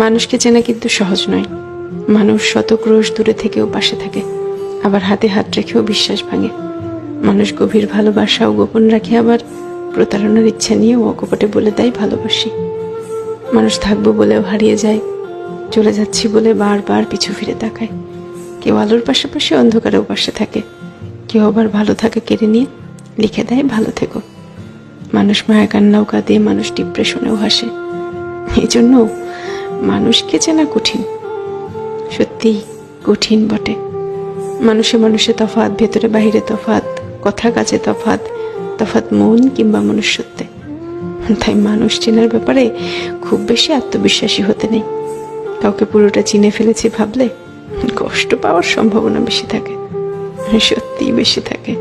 মানুষকে চেনা কিন্তু সহজ নয়। মানুষ শত ক্রোশ দূরে থেকেও পাশে থাকে, আবার হাতে হাত রেখেও বিশ্বাস ভাঙে। মানুষ গভীর ভালোবাসাও গোপন রাখে, আবার প্রতারণার ইচ্ছা নিয়েও অকপটে বলে দেয় ভালোবাসি। মানুষ থাকবো বলেও হারিয়ে যায়, চলে যাচ্ছি বলে বারবার পিছু ফিরে তাকায়। কেউ আলোর পাশাপাশি অন্ধকারেও পাশে থাকে, কেউ আবার ভালো থাকে কেড়ে নিয়ে লিখে দেয় ভালো থেকো। মানুষ মায়া কান্নাও কাঁদে, মানুষ ডিপ্রেশনেও হাসে। এই জন্য মানুষকে চেনা কঠিন, সত্যি কঠিন বটে। মানুষে মানুষে তফাৎ, ভেতরে বাহিরে তফাৎ, কথা কাজে তফাৎ, তফাৎ মন কিংবা মনুষ্যত্বে। তাই মানুষ চেনার ব্যাপারে খুব বেশি আত্মবিশ্বাসী হতে নেই। কাউকে পুরোটা চিনে ফেলেছি ভাবলে কষ্ট পাওয়ার সম্ভাবনা বেশি থাকে, সত্যিই বেশি থাকে।